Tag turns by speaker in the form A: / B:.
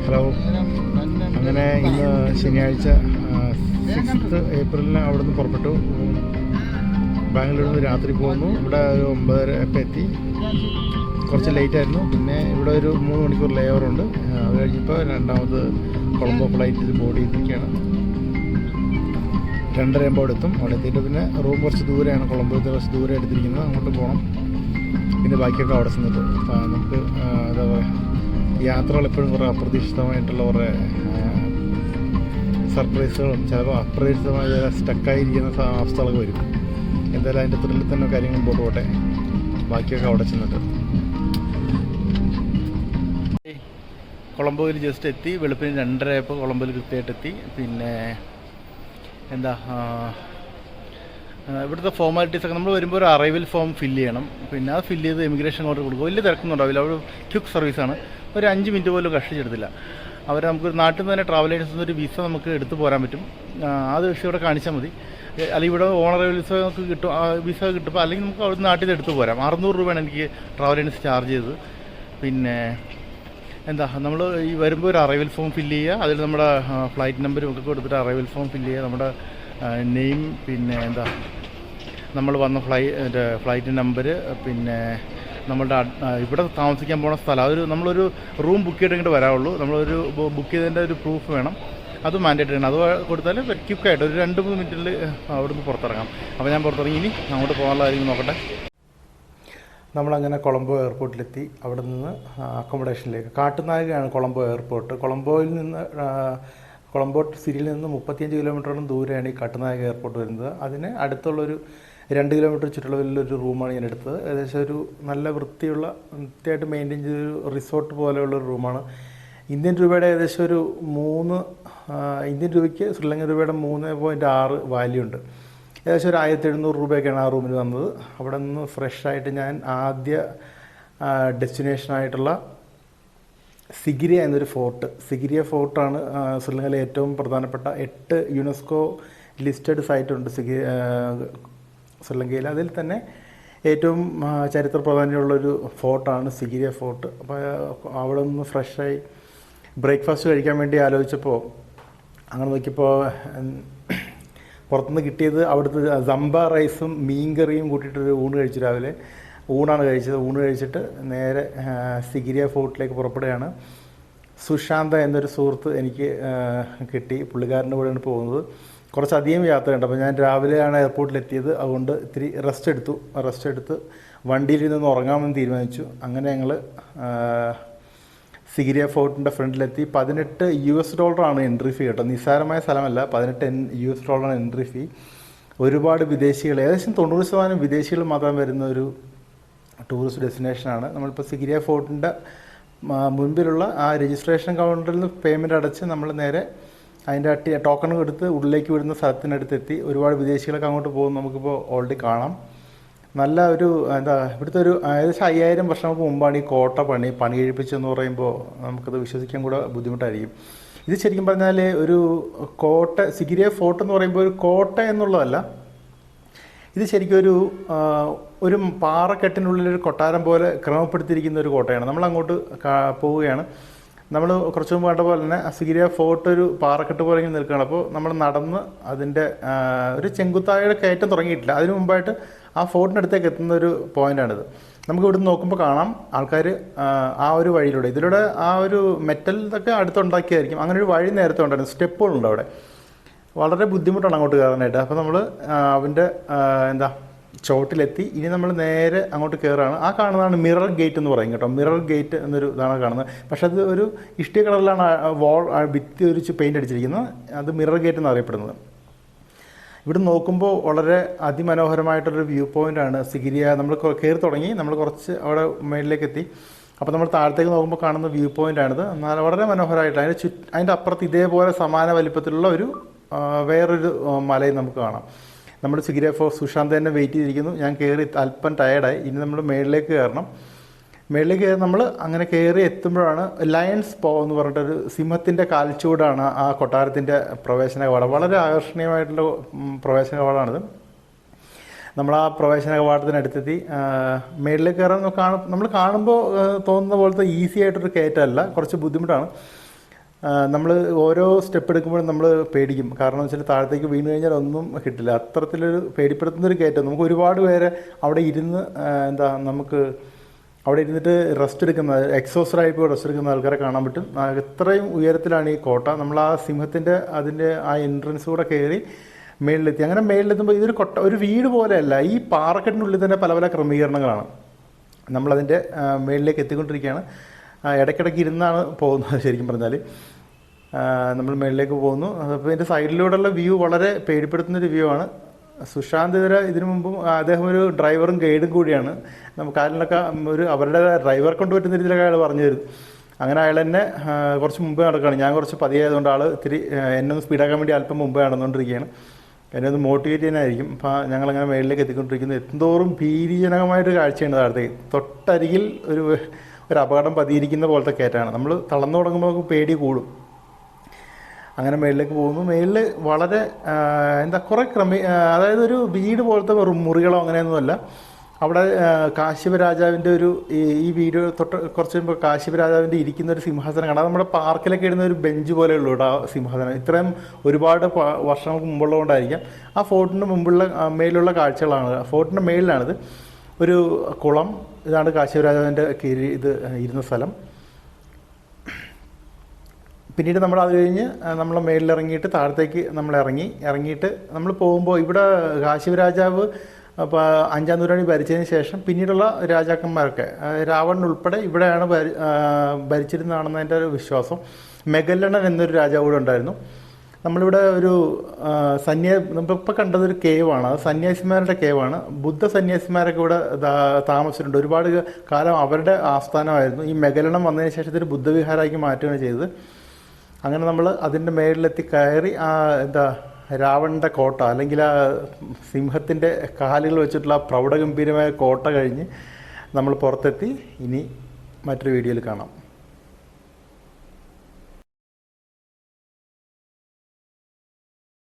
A: Hello. അങ്ങനെ ഇന്ന് ശനിയാഴ്ച 6 ഏപ്രിലിന് അവിടെ നിന്ന് പുറപ്പെട്ടു. ബാംഗ്ലൂരിൽ നിന്ന് രാത്രി പോകുന്നു. ഇവിടെ ഒരു 9:30 എത്തി. കുറച്ച് ലേറ്റായിരുന്നു. പിന്നെ ഇവിടെ ഒരു 3 മണിക്കൂർ ലേ ഓവറുണ്ട്. അത് കഴിഞ്ഞപ്പോൾ രണ്ടാമത് കൊളംബോ ഫ്ലൈറ്റിൽ ബോർഡ് ചെയ്തിരിക്കുകയാണ്. 2:30 ആകുമ്പോൾ എത്തും. അവിടെ എത്തിയിട്ട് പിന്നെ റൂം കുറച്ച് ദൂരെയാണ്, കൊളംബോയിൽ കുറച്ച് ദൂരെ എടുത്തിരിക്കുന്നത്. അങ്ങോട്ട് പോകണം. പിന്നെ ബാക്കിയൊക്കെ അവിടെ ചെന്നിട്ട് നമുക്ക് എന്താ പറയുക, യാത്രകൾ എപ്പോഴും കുറേ അപ്രതീക്ഷിതമായിട്ടുള്ള കുറേ സർപ്രൈസുകളും ചിലപ്പോൾ അപ്രതീക്ഷിതമായ സ്റ്റക്കായിരിക്കുന്ന അവസ്ഥകളൊക്കെ വരും. എന്തായാലും അതിൻ്റെ ത്രില്ലിൽ തന്നെ കാര്യങ്ങൾ മുമ്പോട്ട് പോട്ടെ. ബാക്കിയൊക്കെ അവിടെ ചെന്നിട്ട് കൊളംബോയിൽ ജസ്റ്റ് എത്തി. വെളുപ്പിന് 2:30 ആയപ്പോൾ കൊളംബോയിൽ കൃത്യമായിട്ട് എത്തി. പിന്നെ എന്താ ഇവിടുത്തെ ഫോർമാലിറ്റീസൊക്കെ നമ്മൾ വരുമ്പോൾ ഒരു അറൈവൽ ഫോം ഫില്ല് ചെയ്യണം. പിന്നെ അത് ഫില്ല് ചെയ്ത് ഇമിഗ്രേഷൻ കൊണ്ട് കൊടുക്കും. വലിയ തിരക്കൊന്നും ഉണ്ടാവില്ല. അവർ ക്വിക്ക് സർവീസാണ്. ഒരു 5 മിനിറ്റ് പോലും കഷ്ടിച്ചെടുത്തില്ല. അവർ നമുക്ക് നാട്ടിൽ നിന്ന് തന്നെ ട്രാവൽ ഏജൻസിൽ നിന്ന് ഒരു വിസ നമുക്ക് എടുത്ത് പോരാൻ പറ്റും. അത് വിഷയം ഇവിടെ കാണിച്ചാൽ മതി. അല്ലെങ്കിൽ ഇവിടെ ഓണറബിൾ വിസ നമുക്ക് കിട്ടും, വിസ കിട്ടുമ്പോൾ. അല്ലെങ്കിൽ നമുക്ക് അവിടെ നാട്ടിൽ നിന്ന് എടുത്ത് പോരാം. 600 രൂപയാണ് എനിക്ക് ട്രാവൽ ഏജൻസി ചാർജ് ചെയ്തത്. പിന്നെ എന്താ, നമ്മൾ ഈ വരുമ്പോൾ ഒരു അറൈവൽ ഫോം ഫില്ല് ചെയ്യുക. അതിൽ നമ്മുടെ ഫ്ലൈറ്റ് നമ്പരും ഒക്കെ കൊടുത്തിട്ട് അറൈവൽ ഫോം ഫില്ല് ചെയ്യുക. നമ്മുടെ നെയിം, പിന്നെ എന്താ നമ്മൾ വന്ന ഫ്ലൈറ്റ് നമ്പർ, പിന്നെ നമ്മളുടെ ഇവിടെ താമസിക്കാൻ പോകുന്ന സ്ഥലം. അതൊരു നമ്മളൊരു റൂം ബുക്ക് ചെയ്തിട്ട് വരാവുള്ളൂ. നമ്മളൊരു ബുക്ക് ചെയ്തതിൻ്റെ ഒരു പ്രൂഫ് വേണം. അത് മാൻഡേറ്ററി ആണ്. അത് കൊടുത്താൽ ക്വിക്കായിട്ട് ഒരു 2-3 മിനിറ്റിൽ അവിടുന്ന് പുറത്തിറങ്ങാം. അപ്പോൾ ഞാൻ പുറത്തിറങ്ങി ഇനി അങ്ങോട്ട് പോകാനുള്ള കാര്യം നോക്കട്ടെ. നമ്മളങ്ങനെ കൊളംബോ എയർപോർട്ടിലെത്തി. അവിടെ നിന്ന് അക്കോമഡേഷനിലേക്ക്. കാട്ടുനായകയാണ് കൊളംബോ എയർപോർട്ട്. കൊളംബോ സിറ്റിയിൽ നിന്ന് 35 കിലോമീറ്ററോളം ദൂരെയാണ് ഈ കാട്ടുനായക എയർപോർട്ട് വരുന്നത്. അതിന് അടുത്തുള്ളൊരു 2 കിലോമീറ്റർ ചുറ്റളവിലൊരു റൂമാണ് ഞാൻ എടുത്തത്. ഏകദേശം ഒരു നല്ല വൃത്തിയായിട്ട് മെയിൻറ്റെയിൻ ചെയ്തൊരു റിസോർട്ട് പോലെയുള്ളൊരു റൂമാണ്. ഇന്ത്യൻ രൂപയുടെ ഏകദേശം ഒരു 3 ഇന്ത്യൻ രൂപയ്ക്ക് ശ്രീലങ്കൻ രൂപയുടെ 3.6 വാല്യൂ ഉണ്ട്. ഏകദേശം ഒരു 1700 രൂപയൊക്കെയാണ് ആ റൂമിൽ വന്നത്. അവിടെ നിന്ന് ഫ്രഷായിട്ട് ഞാൻ ആദ്യ ഡെസ്റ്റിനേഷനായിട്ടുള്ള സിഗിരിയ എന്നൊരു ഫോർട്ട്. സിഗിരിയ ഫോർട്ടാണ് ശ്രീലങ്കയിലെ ഏറ്റവും പ്രധാനപ്പെട്ട 8 യുനെസ്കോ ലിസ്റ്റഡ് സൈറ്റുണ്ട് ശ്രീലങ്കയിൽ. അതിൽ തന്നെ ഏറ്റവും ചരിത്ര പ്രാധാന്യമുള്ളൊരു ഫോർട്ടാണ് സിഗിരിയ ഫോർട്ട്. അപ്പോൾ അവിടെ നിന്ന് ഫ്രഷായി ബ്രേക്ക്ഫാസ്റ്റ് കഴിക്കാൻ വേണ്ടി ആലോചിച്ചപ്പോൾ അങ്ങനെ നോക്കിയപ്പോൾ പുറത്തുനിന്ന് കിട്ടിയത് അവിടുത്തെ സമ്പ റൈസും മീൻ കറിയും കൂട്ടിയിട്ടൊരു ഊണ് കഴിച്ചു. രാവിലെ ഊണാണ് കഴിച്ചത്. ഊണ് കഴിച്ചിട്ട് നേരെ സിഗിരിയ ഫോർട്ടിലേക്ക് പുറപ്പെടുകയാണ്. സുശാന്ത എന്നൊരു സുഹൃത്ത് എനിക്ക് കിട്ടി. പുള്ളിക്കാരൻ്റെ കൂടെയാണ് പോകുന്നത്. കുറച്ചധികം യാത്രയുണ്ട്. അപ്പോൾ ഞാൻ രാവിലെയാണ് എയർപോർട്ടിലെത്തിയത്. അതുകൊണ്ട് ഇത്തിരി റെസ്റ്റ് എടുത്ത് വണ്ടിയിൽ നിന്ന് ഉറങ്ങാമെന്ന് തീരുമാനിച്ചു. അങ്ങനെ ഞങ്ങൾ സിഗിരിയ ഫോർട്ടിൻ്റെ ഫ്രണ്ടിലെത്തി. $18 എൻട്രി ഫീ കേട്ടോ. നിസ്സാരമായ സ്ഥലമല്ല. $18 എൻട്രി ഫീ. ഒരുപാട് വിദേശികൾ, ഏകദേശം 90% വിദേശികൾ മാത്രം വരുന്ന ഒരു ടൂറിസ്റ്റ് ഡെസ്റ്റിനേഷനാണ്. നമ്മളിപ്പോൾ സിഗിരിയ ഫോർട്ടിൻ്റെ മുൻപിലുള്ള ആ രജിസ്ട്രേഷൻ കൗണ്ടറിൽ നിന്ന് പേയ്മെൻറ്റ് അടച്ച് നമ്മൾ നേരെ അതിൻ്റെ ടോക്കൺ എടുത്ത് ഉള്ളിലേക്ക് വിടുന്ന സ്ഥലത്തിനടുത്തെത്തി. ഒരുപാട് വിദേശികളൊക്കെ അങ്ങോട്ട് പോകും. നമുക്കിപ്പോൾ ഓൾറെഡി കാണാം. നല്ല ഒരു ഇവിടുത്തെ ഒരു ഏകദേശം 5000 വർഷങ്ങൾക്ക് മുമ്പാണ് ഈ കോട്ട പണി കഴിപ്പിച്ചെന്ന് പറയുമ്പോൾ നമുക്കത് വിശ്വസിക്കാൻ കൂടെ ബുദ്ധിമുട്ടായിരിക്കും. ഇത് ശരിക്കും പറഞ്ഞാൽ ഒരു സിഗിരിയ ഫോർട്ട് എന്ന് പറയുമ്പോൾ ഒരു കോട്ട എന്നുള്ളതല്ല. ഇത് ശരിക്കും ഒരു പാറക്കെട്ടിനുള്ളിലൊരു കൊട്ടാരം പോലെ ക്രമപ്പെടുത്തിയിരിക്കുന്ന ഒരു കോട്ടയാണ്. നമ്മളങ്ങോട്ട് പോവുകയാണ്. നമ്മൾ കുറച്ച് മുമ്പ് കണ്ട പോലെ തന്നെ സിഗിരിയ ഫോർട്ട് ഒരു പാറക്കെട്ട് പോലെ ഇങ്ങനെ നിൽക്കുകയാണ്. അപ്പോൾ നമ്മൾ നടന്ന് അതിൻ്റെ ഒരു ചെങ്കുത്തായുടെ കയറ്റം തുടങ്ങിയിട്ടില്ല. അതിനു മുമ്പായിട്ട് ആ ഫോർട്ടിനടുത്തേക്ക് എത്തുന്ന ഒരു പോയിൻ്റാണിത്. നമുക്ക് ഇവിടുന്ന് നോക്കുമ്പോൾ കാണാം ആൾക്കാർ ആ ഒരു വഴിയിലൂടെ, ഇതിലൂടെ ആ ഒരു മെറ്റലിതൊക്കെ അടുത്തുണ്ടാക്കിയായിരിക്കും. അങ്ങനെ ഒരു വഴി നേരത്തെ ഉണ്ടായിരുന്നു. സ്റ്റെപ്പുകളുണ്ട് അവിടെ. വളരെ ബുദ്ധിമുട്ടാണ് അങ്ങോട്ട് കയറാനായിട്ട്. അപ്പോൾ നമ്മൾ അവൻ്റെ ചോട്ടിലെത്തി. ഇനി നമ്മൾ നേരെ അങ്ങോട്ട് കയറുകയാണ്. ആ കാണുന്നതാണ് മിറർ ഗേറ്റ് എന്ന് പറയും കേട്ടോ. മിറർ ഗേറ്റ് എന്നൊരു ഇതാണ് കാണുന്നത്. പക്ഷേ അത് ഒരു ഇഷ്ടിക കളറിലാണ് ഭിത്തി ഒരു പെയിൻ്റ് അടിച്ചിരിക്കുന്നത്. അത് മിറർ ഗേറ്റ് എന്നറിയപ്പെടുന്നത്. ഇവിടെ നോക്കുമ്പോൾ വളരെ അതിമനോഹരമായിട്ടൊരു വ്യൂ പോയിൻ്റാണ് സിഗിരിയ. നമ്മൾ കയറി തുടങ്ങി, നമ്മൾ കുറച്ച് അവിടെ മേളിലേക്ക് എത്തി. അപ്പോൾ നമ്മൾ താഴത്തേക്ക് നോക്കുമ്പോൾ കാണുന്ന വ്യൂ പോയിൻ്റാണിത്. എന്നാൽ വളരെ മനോഹരമായിട്ട് അതിൻ്റെ അപ്പുറത്ത് ഇതേപോലെ സമാന വലിപ്പത്തിലുള്ള വേറൊരു മലയും നമുക്ക് കാണാം. നമ്മൾ സിഗിരിയ സുശാന്ത് തന്നെ വെയിറ്റ് ചെയ്തിരിക്കുന്നു. ഞാൻ കയറി അല്പം ടയേർഡായി. ഇനി നമ്മൾ മേളിലേക്ക് കയറണം. നമ്മൾ അങ്ങനെ കയറി എത്തുമ്പോഴാണ് ലയൺസ് പോ എന്ന് പറഞ്ഞിട്ടൊരു സിംഹത്തിൻ്റെ കാൽച്ചൂടാണ് ആ കൊട്ടാരത്തിൻ്റെ പ്രവേശന കവാടം. വളരെ ആകർഷണീയമായിട്ടുള്ള പ്രവേശന കവാടമാണിത്. നമ്മൾ ആ പ്രവേശന കവാടത്തിനടുത്തെത്തി. മേളിലേക്ക് കയറാൻ നമ്മൾ കാണുമ്പോൾ തോന്നുന്ന പോലത്തെ ഈസി ആയിട്ടൊരു കയറ്റമല്ല, കുറച്ച് ബുദ്ധിമുട്ടാണ്. നമ്മൾ ഓരോ സ്റ്റെപ്പ് എടുക്കുമ്പോഴും നമ്മൾ പേടിക്കും. കാരണം എന്ന് വെച്ചാൽ താഴത്തേക്ക് വീണ് കഴിഞ്ഞാൽ ഒന്നും കിട്ടില്ല. അത്തരത്തിലൊരു പേടിപ്പെടുത്തുന്നൊരു കയറ്റം. നമുക്ക് ഒരുപാട് പേരെ അവിടെ ഇരുന്ന് നമുക്ക് അവിടെ ഇരുന്നിട്ട് റെസ്റ്റ് എടുക്കുന്ന, എക്സോസ്റ്റഡായി പോയി റെസ്റ്റ് എടുക്കുന്ന ആൾക്കാരെ കാണാൻ പറ്റും. എത്രയും ഉയരത്തിലാണ് ഈ കോട്ട. നമ്മൾ ആ സിംഹത്തിൻ്റെ അതിൻ്റെ ആ എൻട്രൻസ് കൂടെ കയറി മേളിലെത്തി. അങ്ങനെ മേളിലെത്തുമ്പോൾ ഇതൊരു ഒരു വീട് പോലെയല്ല, ഈ പാറക്കെട്ടിനുള്ളിൽ തന്നെ പല പല ക്രമീകരണങ്ങളാണ്. നമ്മളതിൻ്റെ മേളിലേക്ക് എത്തിക്കൊണ്ടിരിക്കുകയാണ്. ഇടയ്ക്കിടയ്ക്ക് ഇരുന്നാണ് പോകുന്നത്. ശരിക്കും പറഞ്ഞാൽ നമ്മൾ മേളിലേക്ക് പോകുന്നു. അപ്പോൾ ഇതിൻ്റെ സൈഡിലൂടെയുള്ള വ്യൂ വളരെ പേടിപ്പെടുത്തുന്നൊരു വ്യൂ ആണ്. സുശാന്ത് ഇതിനു മുമ്പും അദ്ദേഹം ഒരു ഡ്രൈവറും ഗൈഡും കൂടിയാണ്. നമുക്ക് അതിലൊക്കെ അവരുടെ ഡ്രൈവർ കൊണ്ട് പറ്റുന്ന രീതിയിലൊക്കെ അയാൾ പറഞ്ഞു തരും. അങ്ങനെ അയാൾ തന്നെ കുറച്ച് മുമ്പേ നടക്കുകയാണ്. ഞാൻ കുറച്ച് പതിയായതുകൊണ്ട് ആൾ ഇത്തിരി എന്നെ ഒന്ന് സ്പീഡാക്കാൻ വേണ്ടി അല്പം മുമ്പേ നടന്നുകൊണ്ടിരിക്കുകയാണ്. എന്നെ ഒന്ന് മോട്ടിവേറ്റ് ചെയ്യാനായിരിക്കും. അപ്പോൾ ഞങ്ങളങ്ങനെ മേളിലേക്ക് എത്തിക്കൊണ്ടിരിക്കുന്നു. എന്തോറും ഭീതിജനകമായിട്ടൊരു കാഴ്ചയാണ് താഴത്തേക്ക്. തൊട്ടരികിൽ ഒരു അപകടം പതിയിരിക്കുന്ന പോലത്തെ കയറ്റാണ്. നമ്മൾ തളർന്നു തുടങ്ങുമ്പോൾ നമുക്ക് പേടി കൂടും. അങ്ങനെ മേളിലേക്ക് പോകുന്നു. മേളിൽ വളരെ കുറേ അതായത് ഒരു വീട് പോലത്തെ മുറികളോ അങ്ങനെയൊന്നുമല്ല. അവിടെ കാശ്യപ രാജാവിൻ്റെ ഈ വീഡിയോ തൊട്ട് കുറച്ച് മുമ്പ് കാശ്യപ രാജാവിൻ്റെ ഇരിക്കുന്ന ഒരു സിംഹാസനം കാണാം. നമ്മുടെ പാർക്കിലൊക്കെ ഇടുന്ന ഒരു ബെഞ്ച് പോലെയുള്ളൂ ഇവിടെ ആ സിംഹാസനം. ഇത്രയും ഒരുപാട് വർഷങ്ങൾക്ക് മുമ്പുള്ളതുകൊണ്ടായിരിക്കാം. ആ ഫോർട്ടിൻ്റെ മുമ്പുള്ള മേലുള്ള കാഴ്ചകളാണ്. ഫോർട്ടിൻ്റെ മേളിലാണിത്. ഒരു കുളം, ഇതാണ് കാശ്യപ രാജാവിൻ്റെ ഇരുന്ന സ്ഥലം. പിന്നീട് നമ്മൾ അത് കഴിഞ്ഞ് നമ്മൾ മേളിലിറങ്ങിയിട്ട് താഴത്തേക്ക് ഇറങ്ങിയിട്ട് നമ്മൾ പോകുമ്പോൾ ഇവിടെ കാശ്യപ രാജാവ് അപ്പോൾ 5-ാം നൂറ്റാണ്ടിൽ ഭരിച്ചതിന് ശേഷം പിന്നീടുള്ള രാജാക്കന്മാരൊക്കെ രാവണൻ ഉൾപ്പെടെ ഇവിടെയാണ് ഭരിച്ചിരുന്നതാണെന്ന് എൻ്റെ ഒരു വിശ്വാസം. മെഗല്ലണൻ എന്നൊരു രാജാവ് കൂടെ ഉണ്ടായിരുന്നു. നമ്മളിവിടെ ഒരു നമ്മളിപ്പോൾ കണ്ടതൊരു കേവാണ്. അത് സന്യാസിമാരുടെ കേവാണ്. ബുദ്ധ സന്യാസിമാരൊക്കെ ഇവിടെ താമസിച്ചിട്ടുണ്ട്. ഒരുപാട് കാലം അവരുടെ ആസ്ഥാനമായിരുന്നു. ഈ മെഗല്ലണം വന്നതിന് ശേഷം ഇതൊരു ബുദ്ധവിഹാരമാക്കി മാറ്റുകയാണ് ചെയ്തത്. അങ്ങനെ നമ്മൾ അതിൻ്റെ മേളിലെത്തി കയറി രാവണൻ്റെ കോട്ട, അല്ലെങ്കിൽ ആ സിംഹത്തിൻ്റെ കാലുകൾ വെച്ചിട്ടുള്ള പ്രൗഢഗംഭീരമായ കോട്ട കഴിഞ്ഞ് നമ്മൾ പുറത്തെത്തി. ഇനി മറ്റൊരു വീഡിയോയിൽ കാണാം.